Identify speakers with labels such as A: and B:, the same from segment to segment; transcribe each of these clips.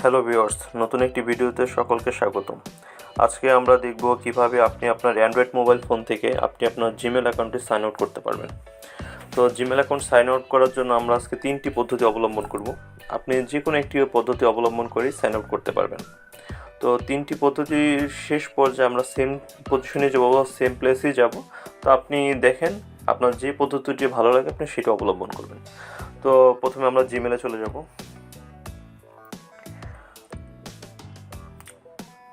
A: Hello viewers, নতুন একটি ভিডিওতে সকলকে স্বাগতম। আজকে আমরা দেখব কিভাবে আপনি আপনার অ্যান্ড্রয়েড মোবাইল ফোন থেকে আপনি আপনার জিমেল অ্যাকাউন্টে সাইন আউট করতে পারবেন। তো জিমেল অ্যাকাউন্ট সাইন আউট করার জন্য আমরা আজকে 3টি পদ্ধতি অবলম্বন করব। আপনি যে কোনো একটি পদ্ধতি অবলম্বন করেই সাইন আউট করতে পারবেন। তো 3টি পদ্ধতির শেষ পর্যায়ে আমরা সেম পজিশনে যাব, সেম প্লেসেই যাব। তো আপনি দেখেন আপনার যে পদ্ধতিটি ভালো লাগে আপনি সেটা অবলম্বন করবেন। তো প্রথমে আমরা জিমেলে চলে যাব।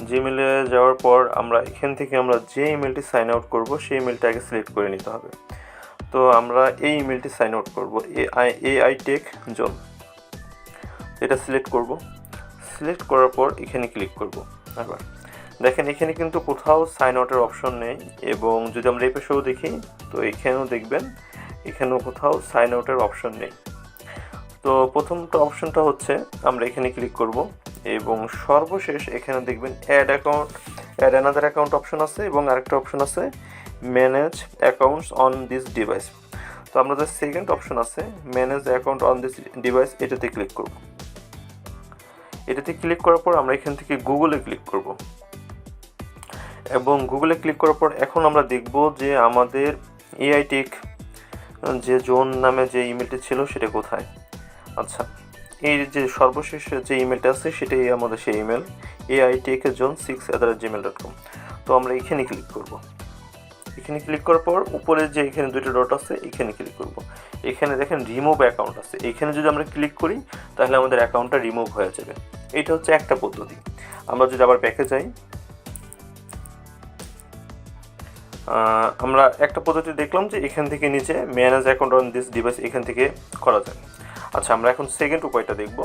A: জিমেলে যাওয়ার পর আমরা এখান থেকে আমরা যে ইমেলটি সাইন আউট করব সেই ইমেলটা আগে সিলেক্ট করে নিতে হবে। তো আমরা এই ইমেলটি সাইন আউট করব, AI টেক জোন। এটা সিলেক্ট করব। সিলেক্ট করার পর এখানে ক্লিক করব। আবার দেখেন এখানে কিন্তু কোথাও সাইন আউটের অপশন নেই, এবং যদি আমরা এই পাশেও দেখি তো এখানেও দেখবেন এখানেও কোথাও সাইন আউটের অপশন নেই। তো প্রথমটা অপশনটা হচ্ছে আমরা এখানে ক্লিক করব, এবং সর্বশেষ এখানে দেখবেন অ্যাড অ্যানাদার অ্যাকাউন্ট অপশন আছে, এবং আরেকটা অপশন আছে manage accounts on this device. তো আমরা যে সেকেন্ড অপশন আছে manage account on this device, এটাতে ক্লিক করব। এটাতে ক্লিক করার পর আমরা এখান থেকে গুগলে ক্লিক করব, এবং গুগলে ক্লিক করার পর এখন আমরা দেখব যে আমাদের AI টেক যে জোন নামে যে ইমেলটি ছিল সেটা কোথায়। আচ্ছা, এই যে সর্বশেষ যে ইমেলটা আছে সেটাই আমাদের সেই ইমেল aitekzone6@gmail.com। তো আমরা এখানে ক্লিক করব। এখানে ক্লিক করার পর উপরে যে এখানে দুটো ডট আছে এখানে ক্লিক করব। এখানে দেখেন রিমুভ অ্যাকাউন্ট আছে, এখানে যদি আমরা ক্লিক করি তাহলে আমাদের অ্যাকাউন্টটা রিমুভ হয়ে যাবে। এটা হচ্ছে একটা পদ্ধতি। আমরা যদি আবার ব্যাকে যাই, আমরা একটা পদ্ধতি দেখলাম যে এখান থেকে নিচে manage account on this device এখান থেকে করা যায়। আচ্ছা, আমরা এখন সেকেন্ড উপায়টা দেখব।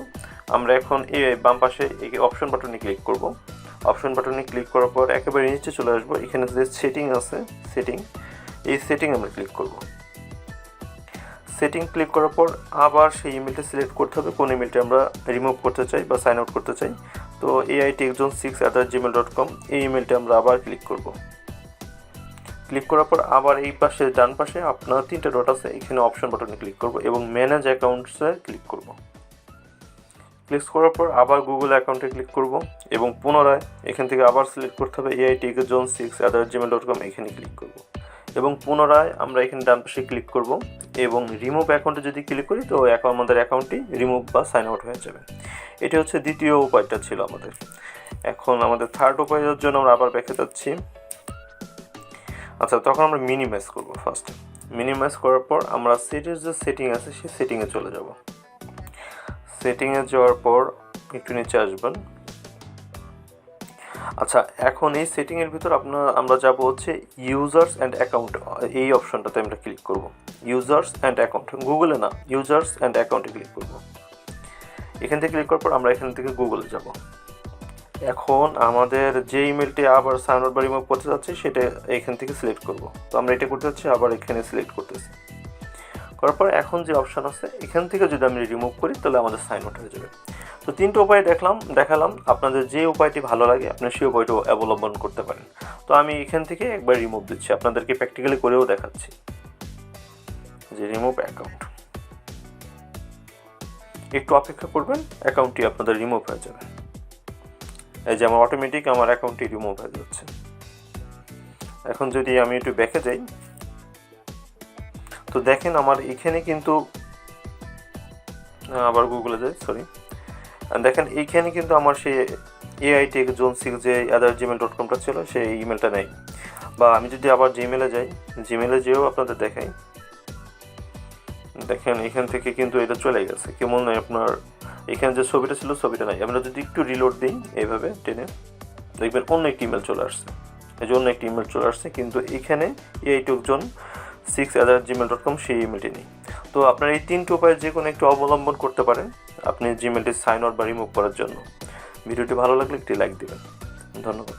A: আমরা এখন এই বাম পাশে এই অপশন বাটনে ক্লিক করব। অপশন বাটনে ক্লিক করার পর একেবারে নিচে চলে আসবো, এখানে যে সেটিং আছে এই সেটিং আমরা ক্লিক করব। সেটিং ক্লিক করার পর আবার সেই ইমেলটা সিলেক্ট করতে হবে, কোন ইমেলটা আমরা রিমুভ করতে চাই বা সাইন আউট করতে চাই। তো aitekzone6@gmail.com এই ইমেলটা আমরা আবার ক্লিক করব। ক্লিক করার পর আবার এই পাশে ডান পাশে আপনার 3টে ডট আছে, এখানে অপশন বাটনে ক্লিক করব এবং ম্যানেজ অ্যাকাউন্টসে ক্লিক করব। ক্লিক করার পর আবার গুগল অ্যাকাউন্টে ক্লিক করব, এবং পুনরায় এখান থেকে আবার সিলেক্ট করতে হবে aitekzone6@gmail.com এখানে ক্লিক করব, এবং পুনরায় আমরা এখানে ডান পাশে ক্লিক করব, এবং রিমুভ অ্যাকাউন্টে যদি ক্লিক করি তো আমাদের অ্যাকাউন্টটি রিমুভ বা সাইন আউট হয়ে যাবে। এটা হচ্ছে দ্বিতীয় উপায়টা ছিল আমাদের। এখন আমাদের থার্ড উপায়ের জন্য আমরা আবার ব্যাকে যাচ্ছি। আচ্ছা, তখন আমরা মিনিমাইজ করব। ফার্স্ট মিনিমাইজ করার পর আমরা সেটের যে সেটিং আছে সেই সেটিংয়ে চলে যাব। সেটিংয়ে যাওয়ার পর একটু নিচে আসবেন। আচ্ছা, এখন এই সেটিংয়ের ভিতর আমরা যাব হচ্ছে ইউজার্স অ্যান্ড অ্যাকাউন্ট, এই অপশনটাতে আমরা ক্লিক করব। ইউজার্স অ্যান্ড অ্যাকাউন্ট, গুগলে না, ইউজার্স অ্যান্ড অ্যাকাউন্টে ক্লিক করব। এখান থেকে ক্লিক করার পর আমরা এখান থেকে গুগলে যাব। এখন আমাদের যে ইমেলটি আবার সাইন আউট বা রিমুভ করতে যাচ্ছি সেটা এখান থেকে সিলেক্ট করব। তো আমরা এটা করতে যাচ্ছি, আবার এখানে সিলেক্ট করতেছি। করার পর এখন যে অপশান আছে এখান থেকে যদি আমি রিমুভ করি তাহলে আমাদের সাইন আউট হয়ে যাবে। তো 3টে উপায় দেখালাম, আপনাদের যে উপায়টি ভালো লাগে আপনি সেই উপায়টি অবলম্বন করতে পারেন। তো আমি এখান থেকে একবার রিমুভ দিচ্ছি, আপনাদেরকে প্র্যাকটিক্যালি করেও দেখাচ্ছি যে রিমুভ অ্যাকাউন্ট। একটু অপেক্ষা করবেন, অ্যাকাউন্টটি আপনাদের রিমুভ হয়ে যাবে। এই যে আমার অটোমেটিক আমার অ্যাকাউন্টটি রিমুভ হয়ে যাচ্ছে। এখন যদি আমি একটু ব্যাকে যাই তো দেখেন আমার এখানে কিন্তু আবার গুগলে যাই, দেখেন এইখানে কিন্তু আমার সেই aitekzone6@gmail.com ছিল সেই ইমেলটা নেই। বা আমি যদি আবার জিমেলে যাই, জিমেলে যেও আপনাদের দেখাই, দেখেন এখান থেকে কিন্তু এটা চলে গেছে। কেমন আপনার এখানে যে ছবিটা ছিল ছবিটা নাই। আমরা যদি একটু রিলোড দিই এইভাবে টেনে, দেখবেন অন্য একটি ইমেল চলে আসছে। এই যে অন্য একটি ইমেল চলে আসছে, কিন্তু এখানে aitekzone6@gmail.com সেই ইমেলটি নেই। তো আপনার এই 3টে উপায়ে যে কোনো একটু অবলম্বন করতে পারেন আপনি জিমেলটি সাইন আউট বা রিমুভ করার জন্য। ভিডিওটি ভালো লাগলে একটি লাইক দিবেন। ধন্যবাদ।